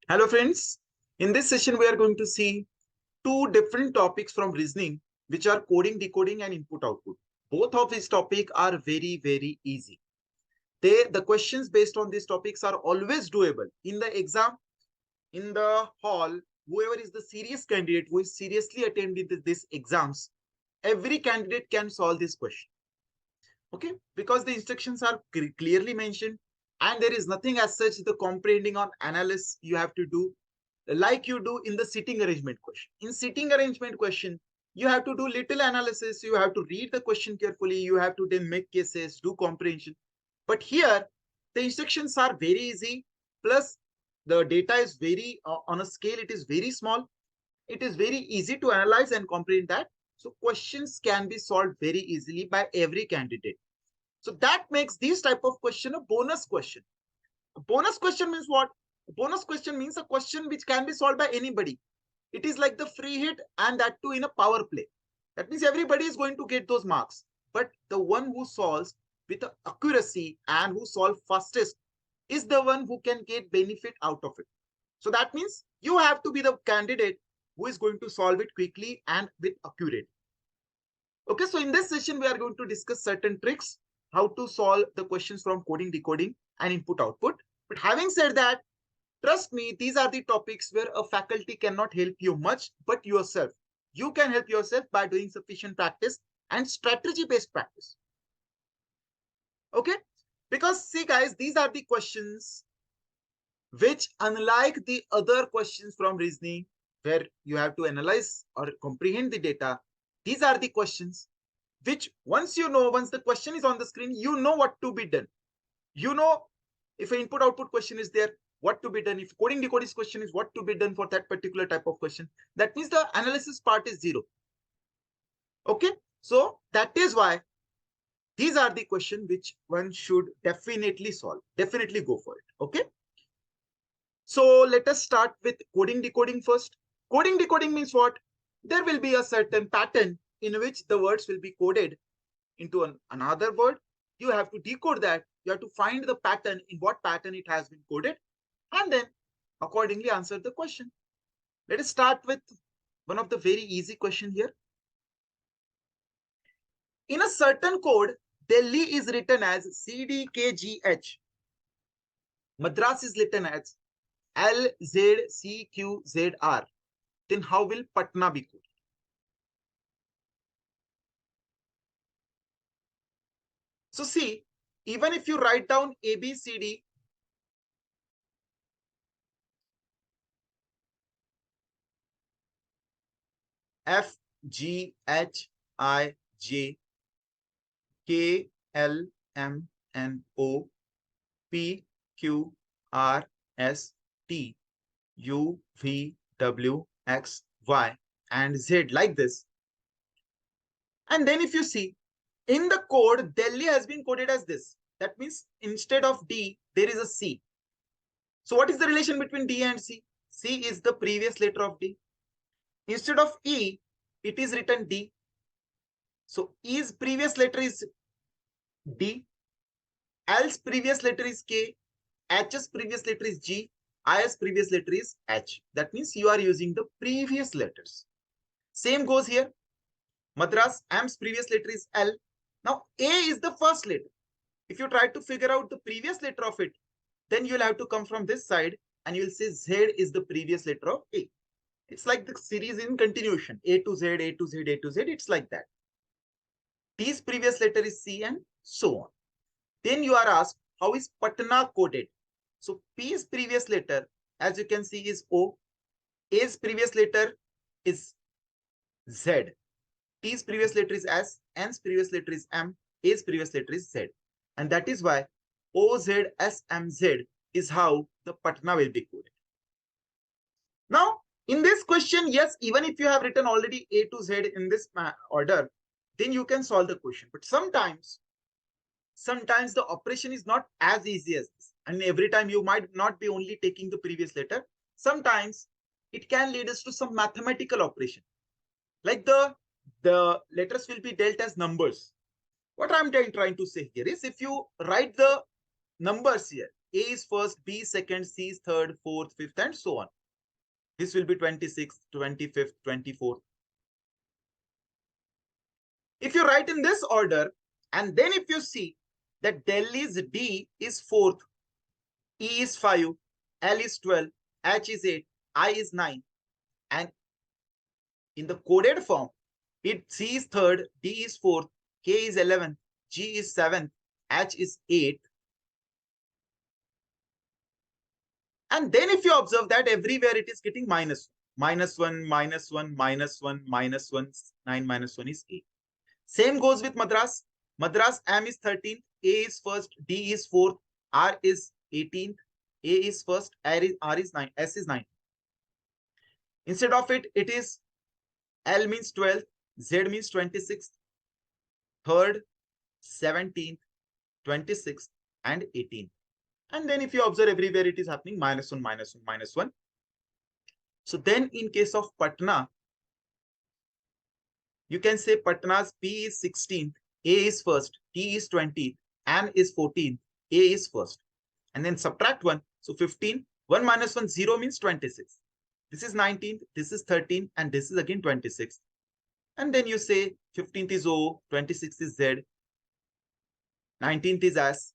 Hello friends, in this session we are going to see two different topics from reasoning which are coding, decoding and input output. Both of these topics are very easy. The questions based on these topics are always doable. In the exam, in the hall, whoever is the serious candidate who is seriously attending these exams, every candidate can solve this question. Okay, because the instructions are clearly mentioned and there is nothing as such the comprehending or analysis you have to do like you do in the sitting arrangement question. In sitting arrangement question, you have to do little analysis, you have to read the question carefully, you have to then make cases, do comprehension. But here, the instructions are very easy, plus the data is very, on a scale, it is very small. It is very easy to analyze and comprehend that. So questions can be solved very easily by every candidate. So that makes this type of question a bonus question. A bonus question means what? A bonus question means a question which can be solved by anybody. It is like the free hit and that too in a power play. That means everybody is going to get those marks. But the one who solves with accuracy and who solves fastest is the one who can get benefit out of it. So that means you have to be the candidate who is going to solve it quickly and with accuracy. Okay, so in this session, we are going to discuss certain tricks how to solve the questions from coding, decoding, and input output. But having said that, trust me, these are the topics where a faculty cannot help you much, but yourself. You can help yourself by doing sufficient practice and strategy-based practice. Okay? Because see guys, these are the questions which, unlike the other questions from reasoning, where you have to analyze or comprehend the data, these are the questions which once the question is on the screen, you know what to be done. You know if an input output question is there, what to be done. If coding decoding question is what to be done for that particular type of question. That means the analysis part is zero. Okay, so that is why these are the questions which one should definitely solve, definitely go for it. Okay, so let us start with coding decoding first. Coding decoding means what? There will be a certain pattern in which the words will be coded into another word. You have to decode that. You have to find the pattern, in what pattern it has been coded, and then accordingly answer the question. Let us start with one of the very easy question here. In a certain code, Delhi is written as CDKGH. Madras is written as LZCQZR. Then how will Patna be coded? So see, even if you write down ABCD, FGHIJ KLMNO PQRST UVWXY and Z like this. And then if you see, in the code, Delhi has been coded as this. That means instead of D, there is a C. So what is the relation between D and C? C is the previous letter of D. Instead of E, it is written D. So E's previous letter is D. L's previous letter is K. H's previous letter is G. I's previous letter is H. That means you are using the previous letters. Same goes here. Madras, M's previous letter is L. Now A is the first letter. If you try to figure out the previous letter of it, then you'll have to come from this side and you'll say Z is the previous letter of A. It's like the series in continuation. A to Z, A to Z, A to Z. It's like that. T's previous letter is C and so on. Then you are asked, how is Patna coded? So P's previous letter, as you can see, is O. A's previous letter is Z. T's previous letter is S. N's previous letter is M. A's previous letter is Z. And that is why OZSMZ is how the Patna will be coded. Now, in this question, yes, even if you have written already A to Z in this order, then you can solve the question. But sometimes the operation is not as easy as this. And every time you might not be only taking the previous letter. Sometimes it can lead us to some mathematical operation. Like the letters will be dealt as numbers. What I'm trying to say here is, if you write the numbers here, A is first, B is second, C is third, fourth, fifth, and so on. This will be 26th, 25th, 24th. If you write in this order, and then if you see that Delhi's D is 4th, E is 5, L is 12, H is 8, I is 9, and in the coded form, C is 3rd, D is 4th, K is 11th, G is 7th, H is 8th. And then if you observe that everywhere it is getting minus 1, minus 1, minus 1, minus 1, 9 minus 1 is 8. Same goes with Madras. Madras M is 13th, A is 1st, D is 4th, R is 18th, A is 1st, R is 9, S is 9. Instead of it, it is L means 12th, Z means 26th, 3rd, 17th, 26th, and 18th. And then if you observe everywhere, it is happening minus 1, minus 1, minus 1. So then in case of Patna, you can say Patna's P is 16th, A is 1st, T is 20th, M is 14th, A is 1st. And then subtract 1. So 15, 1 minus 1, 0 means 26. This is 19th, this is 13th, and this is again 26th. And then you say 15th is O, 26th is Z, 19th is S,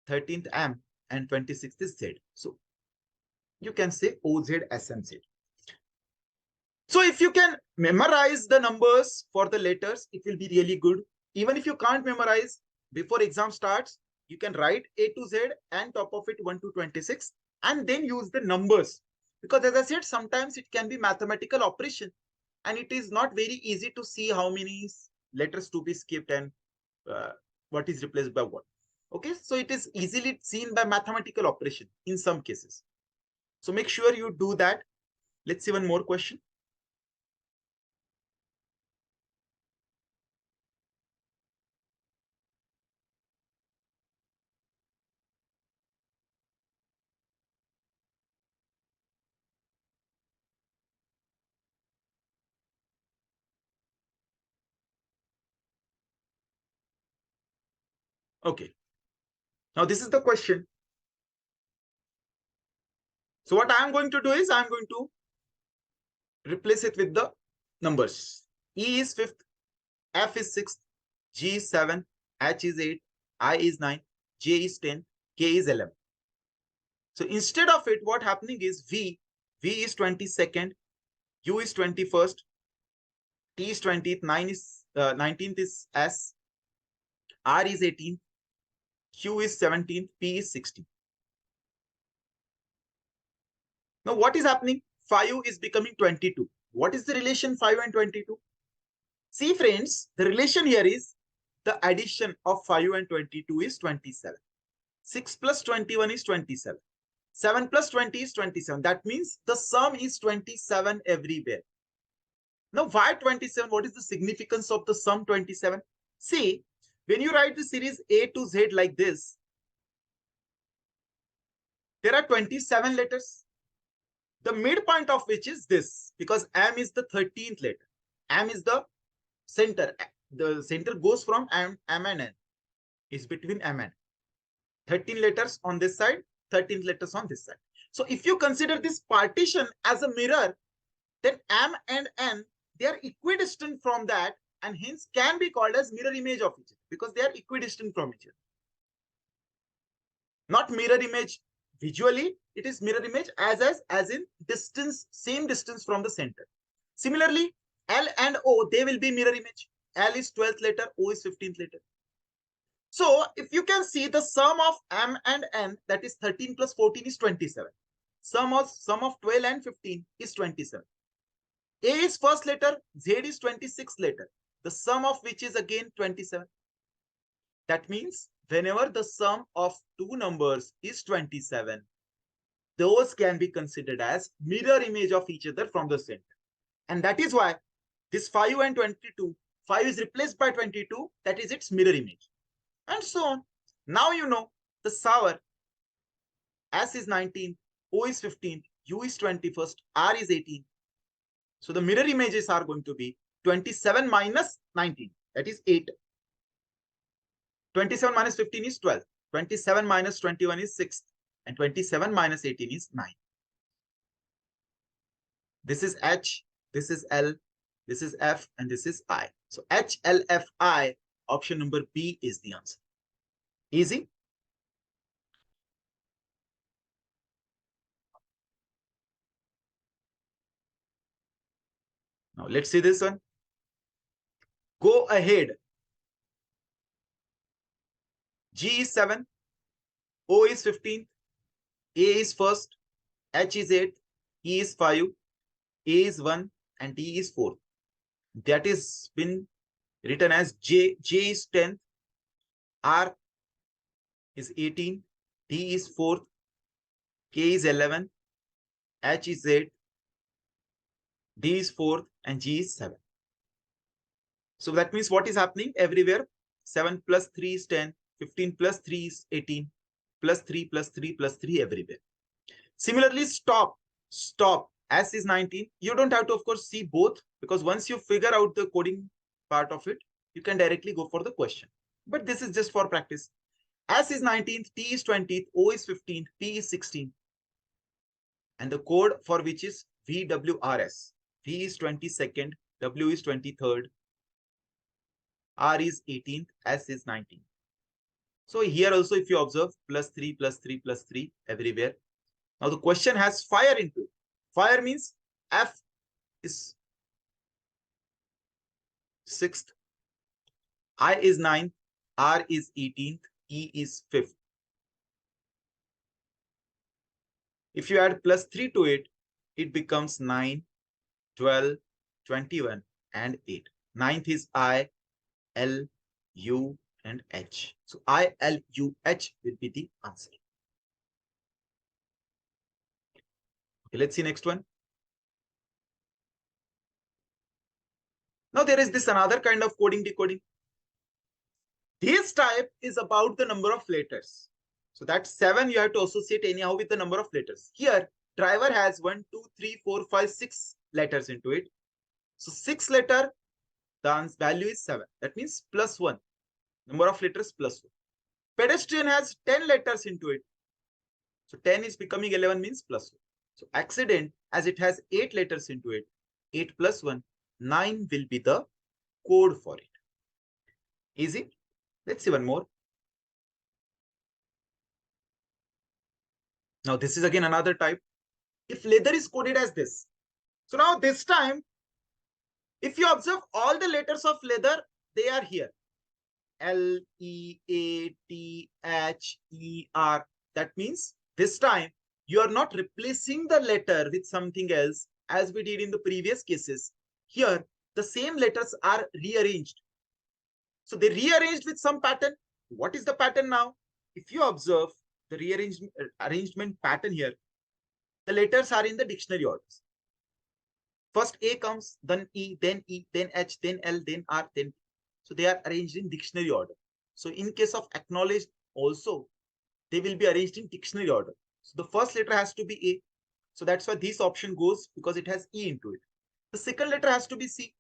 13th M, and 26th is Z. So you can say OZ, S, and Z. So if you can memorize the numbers for the letters, it will be really good. Even if you can't memorize, before exam starts, you can write A to Z and top of it 1 to 26 and then use the numbers. Because as I said, sometimes it can be mathematical operation and it is not very easy to see how many letters to be skipped and what is replaced by what. Okay, so it is easily seen by mathematical operation in some cases. So make sure you do that. Let's see one more question. Okay. Now this is the question. So what I am going to do is I am going to replace it with the numbers. E is 5th, F is 6th, G is 7, H is 8, I is 9, J is 10, K is 11. So instead of it, what happening is V is 22nd, U is 21st, T is 20th, 19th is S, R is 18th, Q is 17th, P is 16th. Now what is happening? 5 is becoming 22. What is the relation 5 and 22? See friends, the relation here is the addition of 5 and 22 is 27. 6 plus 21 is 27. 7 plus 20 is 27. That means the sum is 27 everywhere. Now why 27? What is the significance of the sum 27? See, when you write the series A to Z like this, there are 27 letters. The midpoint of which is this, because M is the 13th letter. M is the center. The center goes from M and N. It's between M and N. 13 letters on this side, 13 letters on this side. So if you consider this partition as a mirror, then M and N, they are equidistant from that and hence can be called as mirror image of each other because they are equidistant from each other. Not mirror image visually, it is mirror image as in distance, same distance from the center. Similarly, L and O, they will be mirror image. L is 12th letter, O is 15th letter. So if you can see the sum of M and N, that is 13 plus 14 is 27. Sum of 12 and 15 is 27. A is first letter, Z is 26th letter. The sum of which is again 27. That means whenever the sum of two numbers is 27, those can be considered as mirror image of each other from the center. And that is why this 5 and 22, 5 is replaced by 22, that is its mirror image. And so on. Now you know the sour. S is 19, O is 15, U is 21st, R is 18. So the mirror images are going to be 27 minus 19, that is 8. 27 minus 15 is 12. 27 minus 21 is 6. And 27 minus 18 is 9. This is H, this is L, this is F, and this is I. So H, L, F, I, option number B is the answer. Easy. Now let's see this one. Go ahead. G is 7, O is 15, A is first, H is 8, E is 5, A is 1, and D is 4. That is been written as J is 10, R is 18, D is 4, K is 11, H is 8, D is 4, and G is 7. So that means what is happening everywhere? 7 plus 3 is 10, 15 plus 3 is 18, plus 3 plus 3 plus 3 everywhere. Similarly, stop. S is 19. You don't have to, of course, see both, because once you figure out the coding part of it, you can directly go for the question. But this is just for practice. S is 19th, T is 20th, O is 15th, P is 16th. And the code for which is VWRS. V is 22nd, W is 23rd, R is 18th, S is 19th. So here also, if you observe, plus 3, plus 3, plus 3 everywhere. Now the question has fire into it. Fire means F is 6th, I is 9th, R is 18th, E is 5th. If you add plus 3 to it, it becomes 9, 12, 21, and 8. 9th is I, L, U, and H. So I, L, U, H will be the answer. Okay, let's see next one. Now there is this another kind of coding decoding. This type is about the number of letters. So that 7 you have to associate anyhow with the number of letters. Here, driver has 1, 2, 3, 4, 5, 6 letters into it. So 6 letter, the value is 7. That means plus 1. Number of letters plus 1. Pedestrian has 10 letters into it. So 10 is becoming 11 means plus 1. So accident, as it has 8 letters into it, 8 plus 1, 9 will be the code for it. Easy. Let's see one more. Now this is again another type. If leather is coded as this. So now this time, if you observe all the letters of leather, they are here. L, E, A, T, H, E, R. That means this time you are not replacing the letter with something else as we did in the previous cases. Here, the same letters are rearranged. So they rearranged with some pattern. What is the pattern now? If you observe the arrangement pattern here, the letters are in the dictionary orders. First A comes, then E, then H, then L, then R, then T. So they are arranged in dictionary order. So in case of acknowledged also, they will be arranged in dictionary order. So the first letter has to be A. So that's why this option goes, because it has E into it. The second letter has to be C.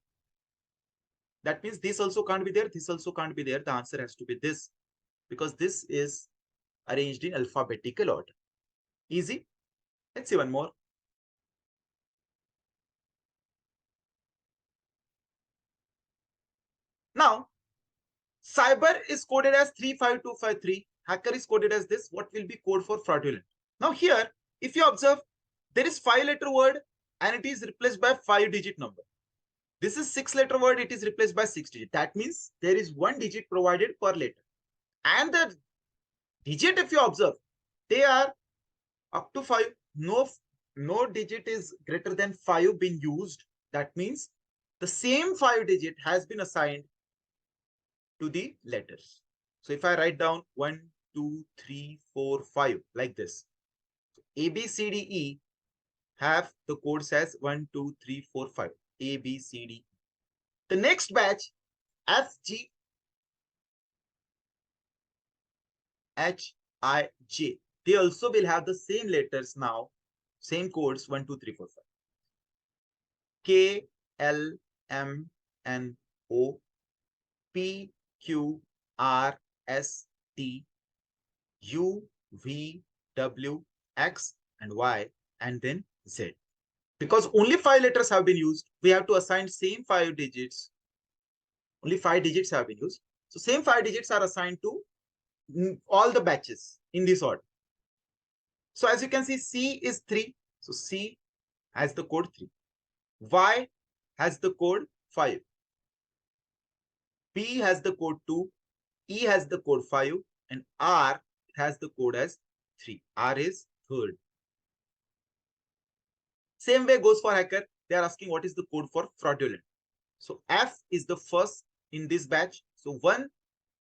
That means this also can't be there. This also can't be there. The answer has to be this, because this is arranged in alphabetical order. Easy. Let's see one more. Now, cyber is coded as 35253. Hacker is coded as this. What will be code for fraudulent? Now here, if you observe, there is 5-letter word and it is replaced by 5-digit number. This is 6-letter word. It is replaced by 6 digit. That means there is 1 digit provided per letter. And the digit, if you observe, they are up to 5. No digit is greater than 5 being used. That means the same 5 digit has been assigned to the letters. So if I write down 1, 2, 3, 4, 5 like this, so A, B, C, D, E have the code says 1, 2, 3, 4, 5. A, B, C, D. The next batch, F, G, H, I, J. They also will have the same letters now, same codes 1, 2, 3, 4, 5. K, L, M, N, O, P, Q, R, S, T, U, V, W, X, and Y, and then Z. Because only 5 letters have been used, we have to assign same 5 digits. Only 5 digits have been used. So same 5 digits are assigned to all the batches in this order. So as you can see, C is 3. So C has the code 3. Y has the code 5. P has the code 2. E has the code 5. And R has the code as 3. R is third. Same way goes for hacker. They are asking what is the code for fraudulent. So F is the first in this batch. So 1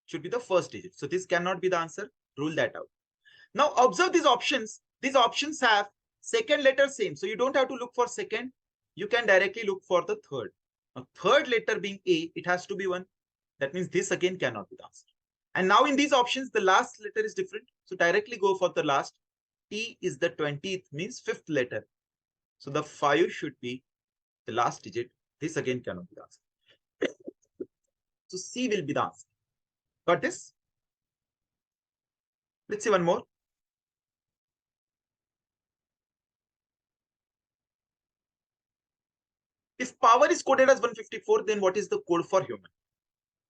should be the first digit. So this cannot be the answer. Rule that out. Now observe these options. These options have second letter same. So you don't have to look for second. You can directly look for the third. Now third letter being A, it has to be 1. That means this again cannot be the answer. And now in these options, the last letter is different. So directly go for the last. T is the 20th, means 5th letter. So the 5 should be the last digit. This again cannot be the answer. So C will be the answer. Got this? Let's see one more. If power is coded as 154, then what is the code for human?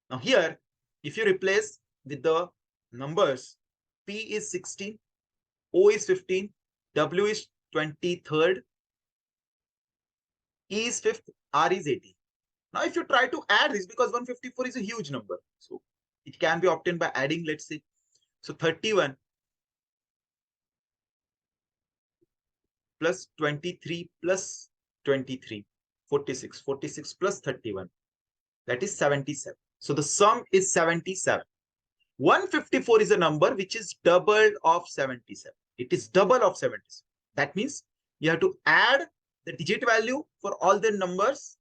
Now here, if you replace with the numbers, P is 16, O is 15, W is 23rd, E is 5th, R is 18. Now if you try to add this, because 154 is a huge number, so it can be obtained by adding, let's say. So 31 plus 23 plus 23, 46, 46 plus 31, that is 77. So the sum is 77. 154 is a number which is double of 77. It is double of 77. That means you have to add the digit value for all the numbers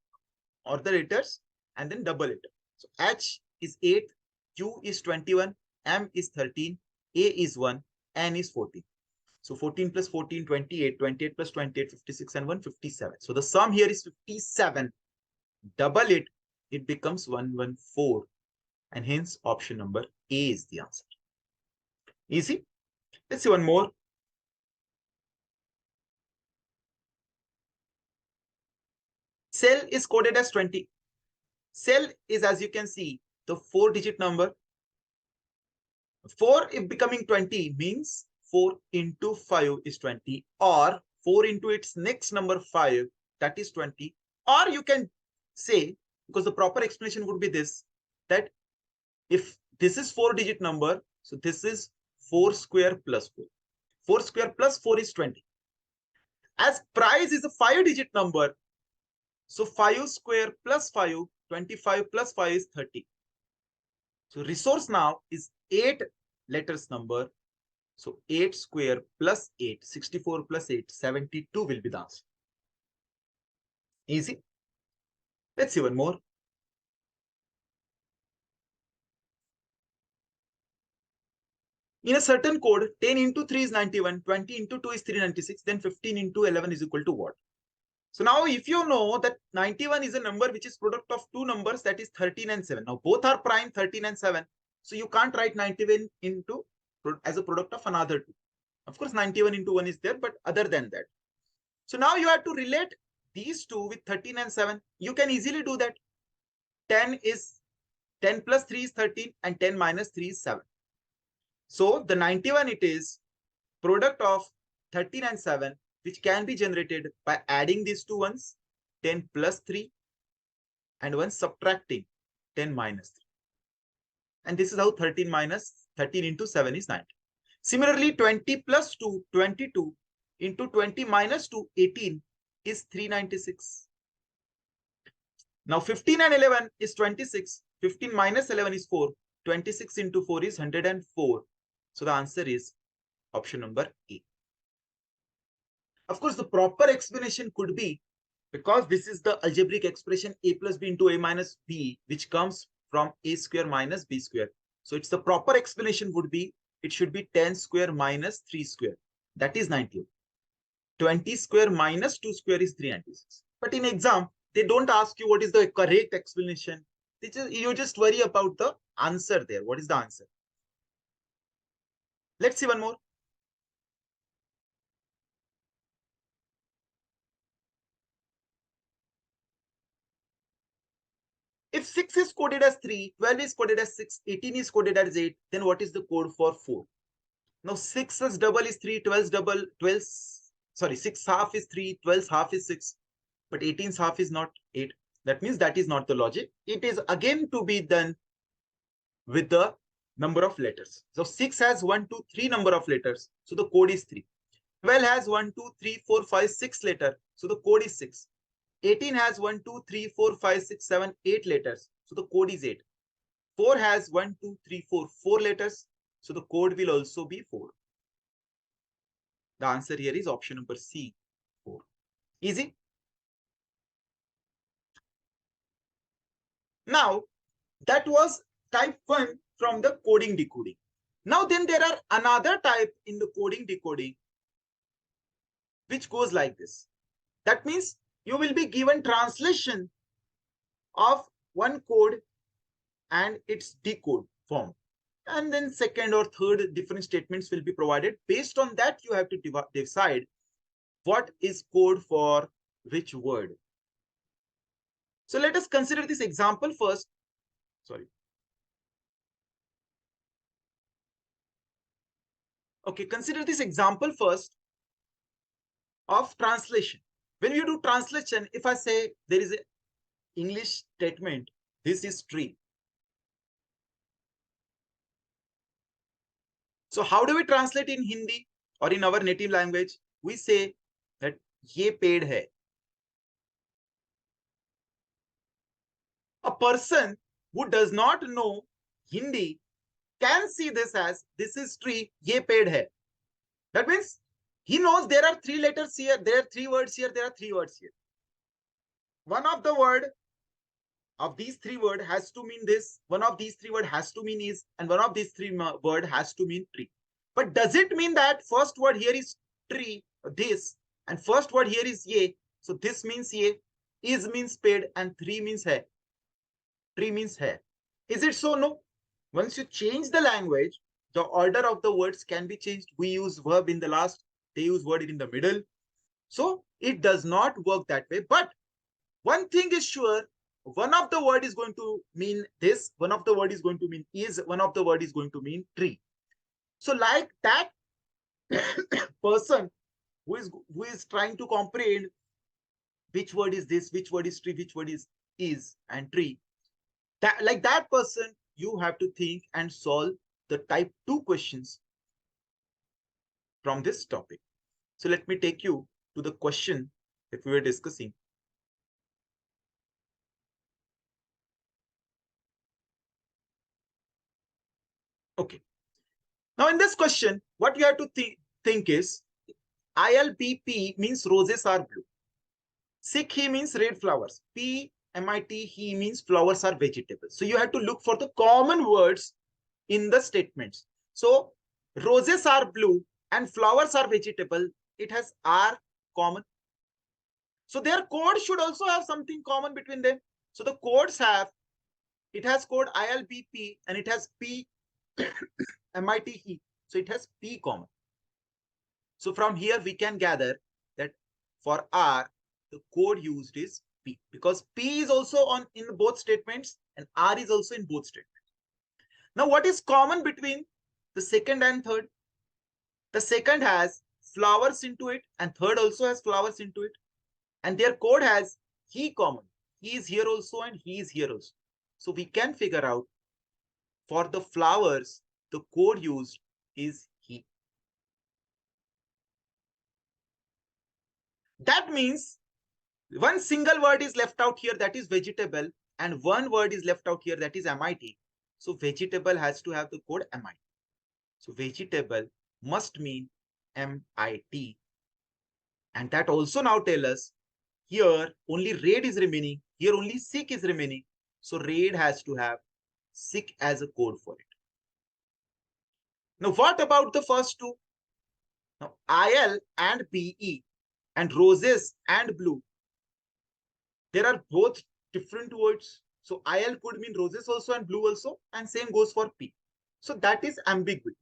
or the letters and then double it. So H is 8, Q is 21, M is 13, A is 1, N is 14. So 14 plus 14, 28, 28 plus 28, 56, and 157. So the sum here is 57. Double it, it becomes 114. And hence option number A is the answer. Easy. Let's see one more. Cell is coded as 20. Cell is, as you can see, the 4-digit number. 4 if becoming 20 means 4 into 5 is 20, or 4 into its next number 5, that is 20. Or you can say, because the proper explanation would be this, that if this is 4-digit number, so this is 4 square plus 4. 4 square plus 4 is 20. As price is a 5-digit number, so 5 square plus 5, 25 plus 5 is 30. So resource now is 8 letters number. So 8 square plus 8, 64 plus 8, 72 will be the answer. Easy. Let's see one more. In a certain code, 10 into 3 is 91, 20 into 2 is 396, then 15 into 11 is equal to what? So now if you know that 91 is a number which is product of two numbers, that is 13 and 7. Now both are prime, 13 and 7. So you can't write 91 into as a product of another two. Of course, 91 into 1 is there, but other than that. So now you have to relate these two with 13 and 7. You can easily do that. 10 plus 3 is 13 and 10 minus 3 is 7. So the 91, it is product of 13 and 7, which can be generated by adding these two ones, 10 plus 3, and one subtracting 10 minus 3. And this is how 13 into 7 is 90. Similarly, 20 plus 2, 22, into 20 minus 2, 18 is 396. Now 15 and 11 is 26. 15 minus 11 is 4. 26 into 4 is 104. So the answer is option number A. Of course, the proper explanation could be, because this is the algebraic expression A plus B into A minus B, which comes from A square minus B square. So it's the proper explanation would be, it should be 10 square minus 3 square. That is 90. 20 square minus 2 square is 396. But in exam, they don't ask you what is the correct explanation. You just worry about the answer there. What is the answer? Let's see one more. If 6 is coded as 3, 12 is coded as 6, 18 is coded as 8, then what is the code for 4? Now 6's double is 3, 12's double, 6 half is 3, 12's half is 6, but 18's half is not 8. That means that is not the logic. It is again to be done with the number of letters. So 6 has 1, 2, 3 number of letters. So the code is 3. 12 has 1, 2, 3, 4, 5, 6 letter. So the code is 6. 18 has 1, 2, 3, 4, 5, 6, 7, 8 letters. So the code is 8. 4 has 1, 2, 3, 4, 4 letters. So the code will also be 4. The answer here is option number C, 4. Easy. Now, that was type 1 from the coding decoding. Now then there are another type in the coding decoding which goes like this. That means you will be given translation of one code and its decode form. And then second or third different statements will be provided. Based on that, you have to decide what is code for which word. So let us consider this example first. Consider this example first of translation. When you do translation, if I say there is an English statement, this is tree. So how do we translate in Hindi or in our native language? We say that ye paid hai. A person who does not know Hindi can see this as this is tree, ye paid hai. That means he knows there are 3 letters here, there are 3 words here, there are 3 words here. One of the word of these 3 words has to mean this, one of these 3 words has to mean is, and one of these 3 words has to mean tree. But does it mean that first word here is tree, this, and first word here is ye? So this means ye, is means paid, and 3 means hai. Tree means hai. Is it so? No. Once you change the language, the order of the words can be changed. We use verb in the last, they use word in the middle. So it does not work that way. But one thing is sure, one of the word is going to mean this, one of the word is going to mean is, one of the word is going to mean tree. So like that person who is trying to comprehend which word is this, which word is tree, which word is and tree, that like that person, you have to think and solve the type 2 questions from this topic. So let me take you to the question that we were discussing. Okay. Now in this question, what you have to think is ILBP means roses are blue. Sikh he means red flowers. PMIT he means flowers are vegetables. So you have to look for the common words in the statements. So roses are blue and flowers are vegetable. It has R common. So their code should also have something common between them. So the codes have, it has code ILBP and it has P MIT he. So it has P common. So from here we can gather that for R, the code used is P, because P is also on in both statements and R is also in both statements. Now what is common between the second and third? The second has flowers into it and third also has flowers into it. And their code has he common. He is here also and he is here also. So we can figure out for the flowers, the code used is he. That means one single word is left out here, that is vegetable, and one word is left out here, that is MIT. So vegetable has to have the code MIT. So vegetable must mean MIT. And that also now tell us here only red is remaining, here only Sikh is remaining. So red has to have Sikh as a code for it. Now what about the first two? Now IL and BE and roses and blue, there are both different words. So IL could mean roses also and blue also, and same goes for P. So that is ambiguity.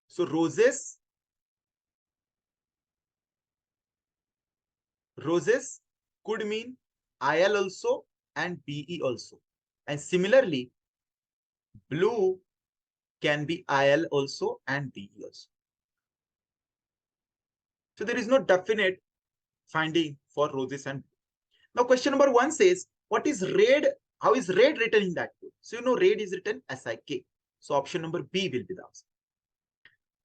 So roses could mean IL also and BE also. And similarly, blue can be IL also and BE also. So there is no definite finding for roses and blue. Now question number 1 says, what is red? How is red written in that code? So you know red is written SIK. So option number B will be the answer.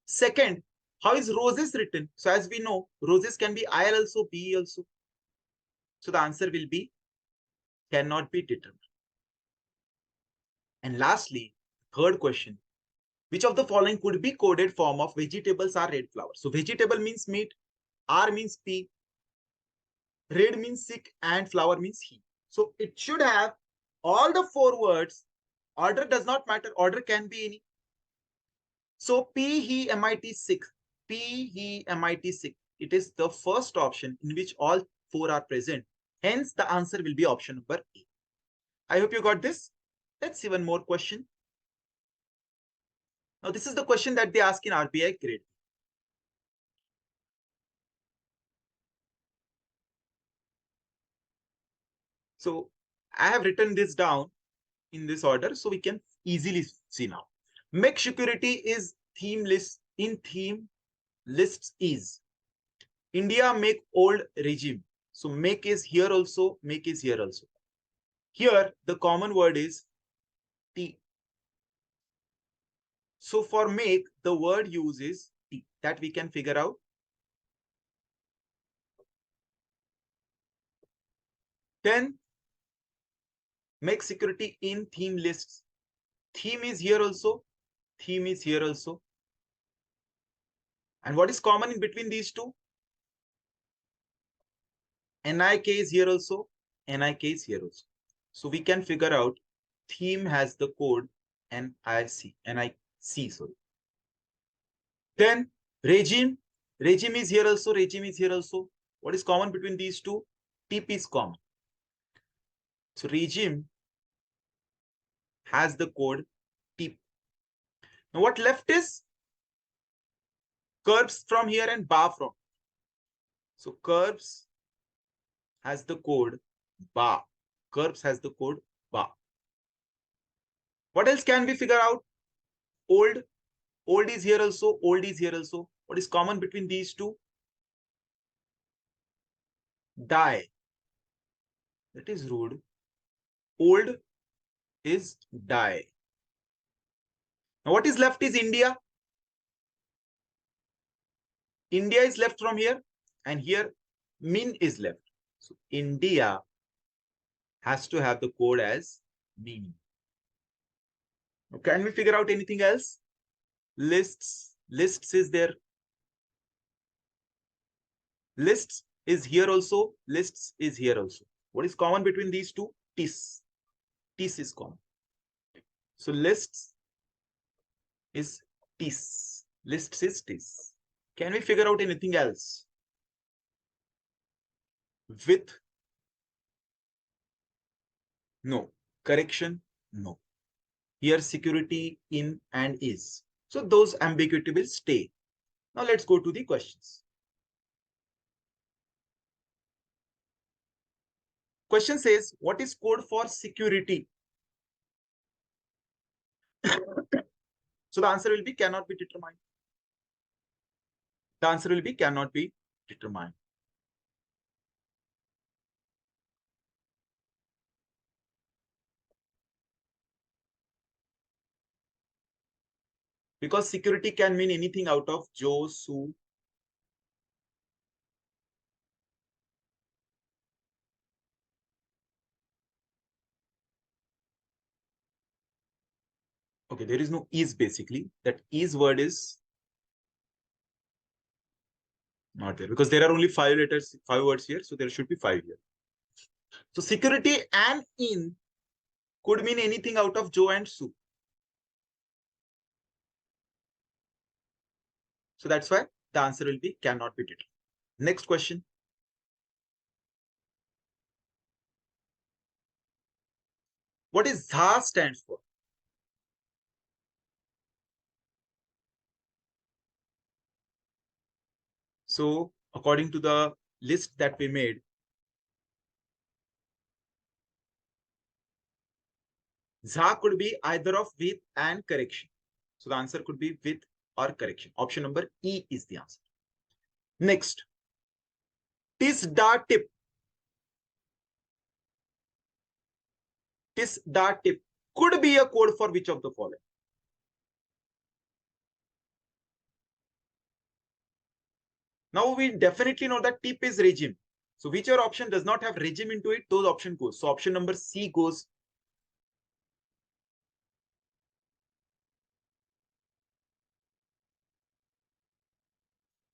Second, how is roses written? So as we know, roses can be IL also, BE also. So the answer will be cannot be determined. And lastly, third question, which of the following could be coded form of vegetables are red flowers? So vegetable means meat, R means P, red means sick, and flower means he. So it should have all the 4 words. Order does not matter. Order can be any. So P, he, MIT, sick. P, he, MIT, sick. It is the first option in which all 4 are present. Hence, the answer will be option number A. I hope you got this. Let's see one more question. Now, this is the question that they ask in RBI grade. So I have written this down in this order so we can easily see now. Make security is theme list in theme lists is India make old regime. So make is here also, make is here also. Here the common word is T. So for make the word used is T. That we can figure out. Then make security in theme lists. Theme is here also, theme is here also. And what is common in between these two? NIK is here also, NIK is here also. So we can figure out theme has the code NIC, sorry. Then regime is here also, regime is here also. What is common between these two? TP is common. So regime has the code TP. Now what left is curbs from here and bar from. So curbs has the code bar. Curbs has the code bar. What else can we figure out? Old is here also, old is here also. What is common between these two? Die. That is rude. Old is die. Now what is left is India. India is left from here and here min is left. So India has to have the code as min. Now, can we figure out anything else? Lists is there. Lists is here also, lists is here also. What is common between these two? TIS. TIS is common. So lists is TIS. Lists is TIS. Can we figure out anything else? With? No. Correction? No. Here security in and is. So those ambiguity will stay. Now let's go to the questions. Question says, what is code for security? So the answer will be cannot be determined. The answer will be cannot be determined. Because security can mean anything out of Joe, Sue. Okay, there is no is basically. That is word is not there because there are only 5 letters, 5 words here. So there should be 5 here. So security and in could mean anything out of Joe and Sue. So that's why the answer will be cannot be determined. Next question. What is ZA stands for? So according to the list that we made, ZA could be either of with and correction. So the answer could be with or correction. Option number E is the answer. Next, TIS-DA tip. TIS-DA tip could be a code for which of the following? Now we definitely know that tip is regime. So whichever option does not have regime into it, those option goes. So option number C goes.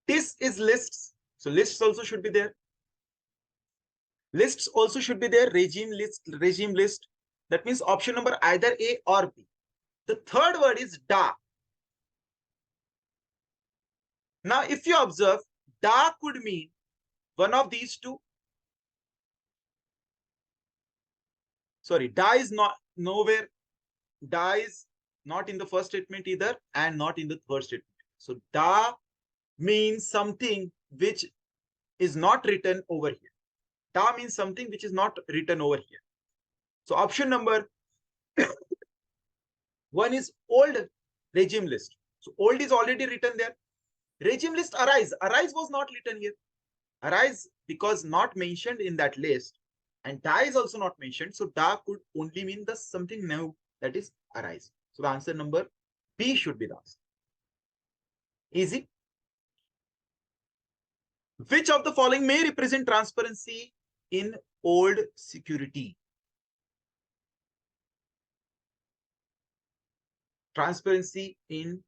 TIS is lists. So lists also should be there. Lists also should be there. Regime list, regime list. That means option number either A or B. The third word is DA. Now, if you observe, DA could mean one of these two. Sorry, DA is not nowhere. DA is not in the first statement either and not in the third statement. So DA means something which is not written over here. DA means something which is not written over here. So option number one is old regime list. So old is already written there. Regime list arise. Arise was not written here. Arise because not mentioned in that list, and DA is also not mentioned. So DA could only mean the something new, that is arise. So the answer number B should be the answer. Easy. Which of the following may represent transparency in old security? Transparency in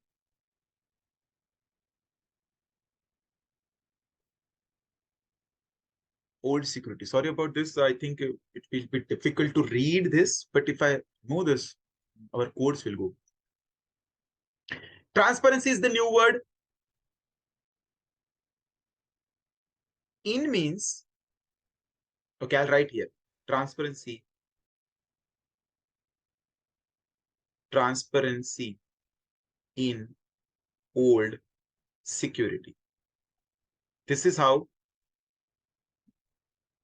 old security. Sorry about this. I think it will be difficult to read this, but if I know this, our codes will go. Transparency is the new word. In means, okay, I'll write here. Transparency. Transparency in old security. This is how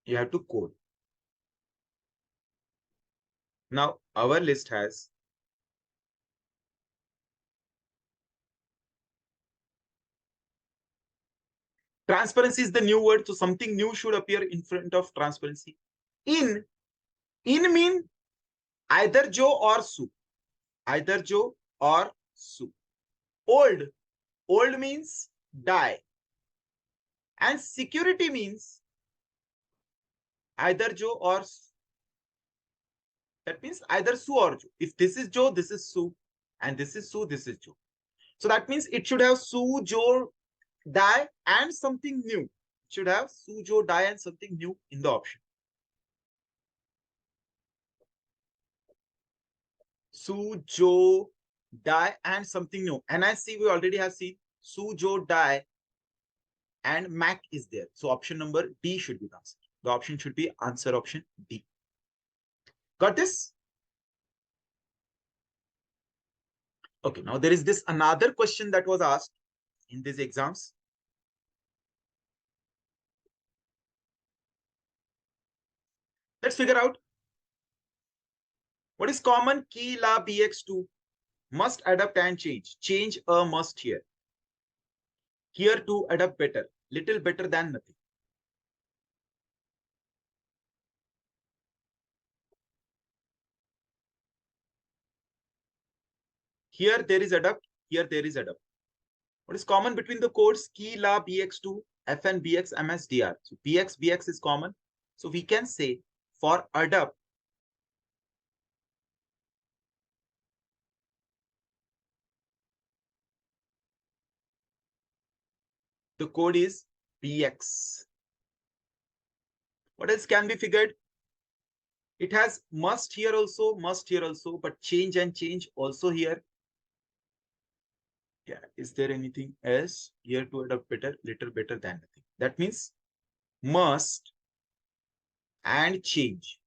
you have to code. Now, our list has transparency is the new word, so something new should appear in front of transparency. In mean either Joe or Sue. Either Joe or Sue. Old means die. And security means either Joe or Sue. That means either Sue or Joe. If this is Joe, this is Sue. And this is Sue, this is Joe. So that means it should have Sue, Joe, die and something new. It should have Sue, Joe, die and something new in the option. Sue, Joe, die and something new. And I see we already have seen Sue, Joe, die and Mac is there. So option number D should be the answer. The option should be answer option D. Got this? Okay, now there is this another question that was asked in these exams. Let's figure out what is common key la bx2 must adapt and change. Change a must here. Here to adapt better, little better than nothing. Here there is adapt, here there is adapt. What is common between the codes key la bx2 f and bx msdr? So bx is common. So we can say for adapt, the code is bx. What else can be figured? It has must here also, but change and change also here. Yeah, is there anything else here to adapt better, little better than nothing? That means must and change.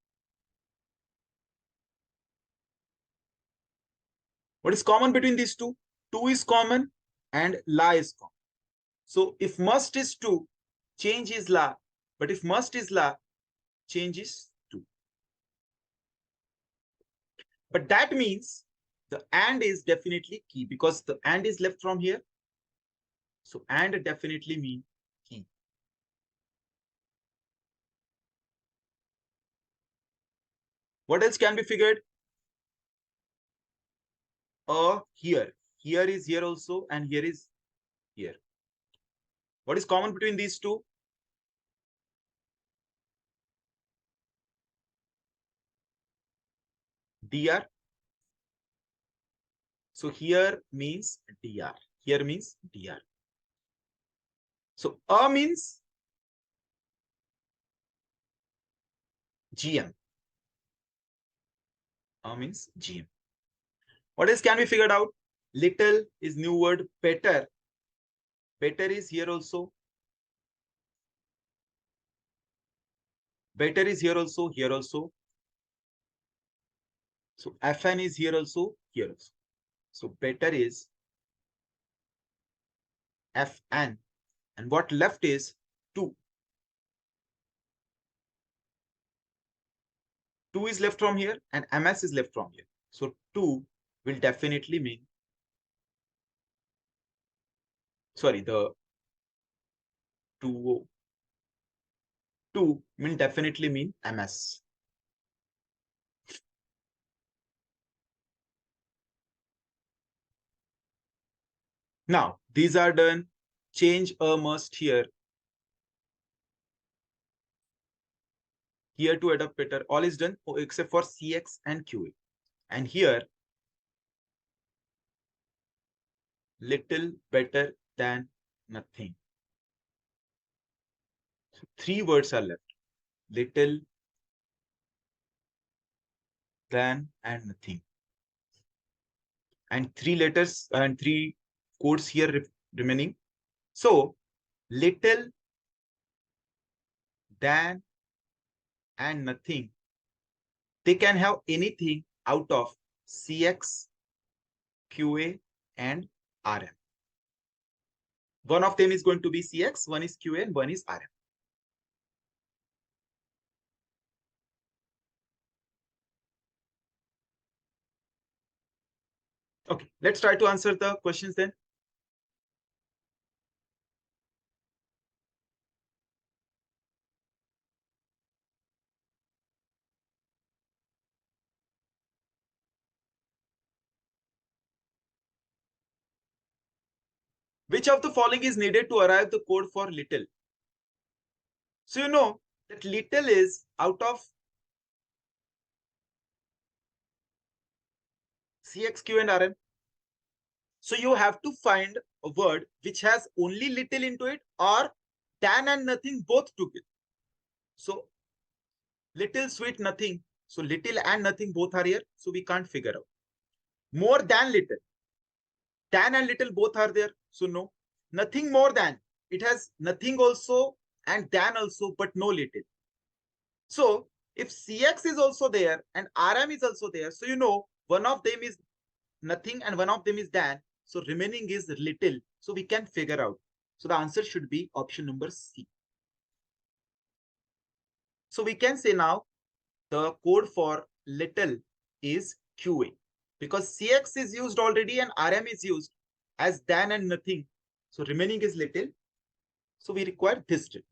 What is common between these two? 2 is common and la is common. So if must is 2, change is la. But if must is la, change is 2. But that means the and is definitely key because the and is left from here. So and definitely mean key. What else can be figured? Here. Here is here also and here is here. What is common between these two? dr. So here means dr. Here means dr. So means gm. Means gm. What else can be figured out? Little is new word. Better. Better is here also. Better is here also. Here also. So fn is here also. Here also. So better is fn. And what left is 2. 2 is left from here and ms is left from here. So 2 will definitely mean, sorry, the 2 will definitely mean ms. Now these are done. Change a must here. Here to adopt better. All is done except for cx and qa. And here little better than nothing. So 3 words are left. Little than and nothing. And 3 letters and 3 codes here remaining. So little than and nothing. They can have anything out of CX, QA, and RM. One of them is going to be CX, one is QA, and one is RM. Okay, let's try to answer the questions then. Which of the following is needed to arrive the code for little? So you know that little is out of CX, Q, and RM. So you have to find a word which has only little into it or than and nothing both together. So little, sweet, nothing. So little and nothing both are here. So we can't figure out. More than little. Than and little both are there. So no. Nothing more than. It has nothing also and than also, but no little. So if CX is also there and RM is also there, so you know one of them is nothing and one of them is than. So remaining is little. So we can figure out. So the answer should be option number C. So we can say now the code for little is QA because CX is used already and RM is used as than and nothing. So remaining is little. So we require this statement.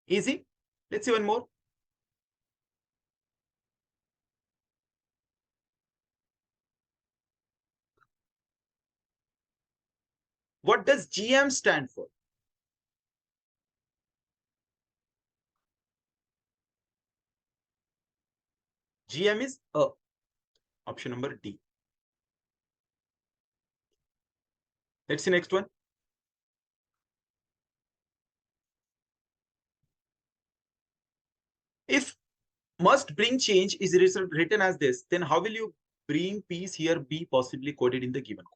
Easy. Let's see one more. What does GM stand for? GM is option number D. Let's see next one. If must bring change is written as this, then how will you bring peace here be possibly coded in the given code?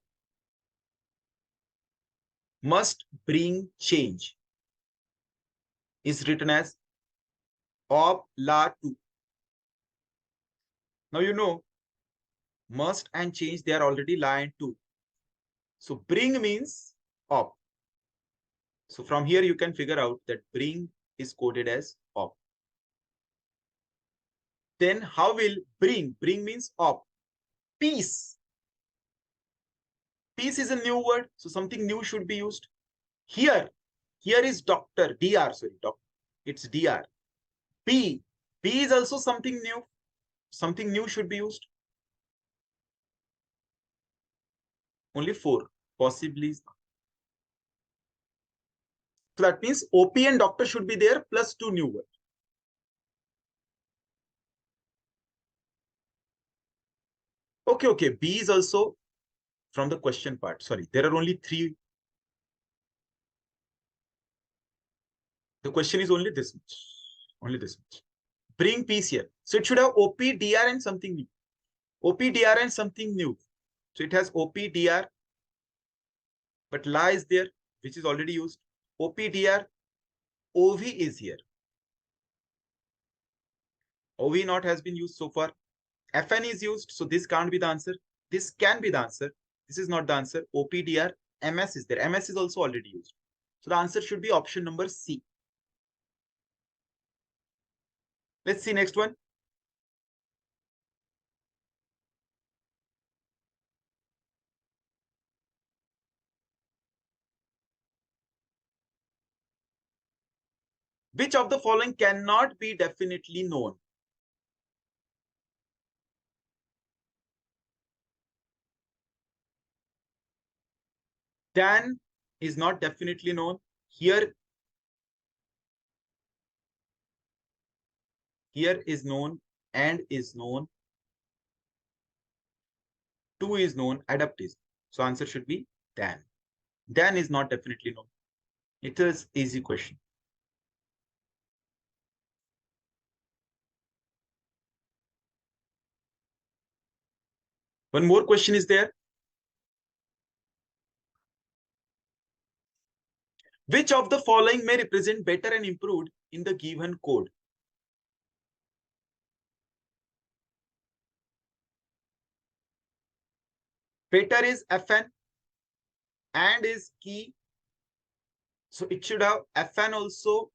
Must bring change is written as ob la 2. Now you know must and change, they are already la and 2. So bring means op. So from here, you can figure out that bring is coded as op. Then how will bring? Bring means op. Peace. Peace is a new word, so something new should be used. Here is doctor, dr, sorry, doctor. It's dr. B is also something new. Something new should be used. Only 4, possibly. So that means OP and doctor should be there plus 2 new words. Okay. B is also from the question part. Sorry, there are only 3. The question is only this much. Only this much. Bring peace here. So it should have OP, DR and something new. OP, DR and something new. So it has OP, DR, but La is there, which is already used. OP, DR, OV is here. OV not has been used so far. FN is used, so this can't be the answer. This can be the answer. This is not the answer. OP, DR, MS is there. MS is also already used. So the answer should be option number C. Let's see next one. Which of the following cannot be definitely known? Than is not definitely known. Here is known, and is known. 2 is known, adapt is. So answer should be than. Than is not definitely known. It is easy question. One more question is there. Which of the following may represent better and improved in the given code? Better is FN, and is key. So it should have FN also,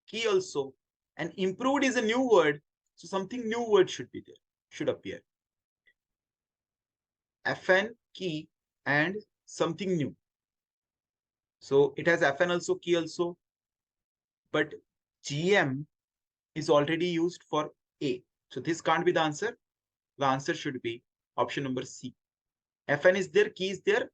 key also, and improved is a new word. So something new word should be there, should appear. FN, key, and something new. So it has FN also, key also, but GM is already used for A. So this can't be the answer. The answer should be option number C. FN is there, key is there,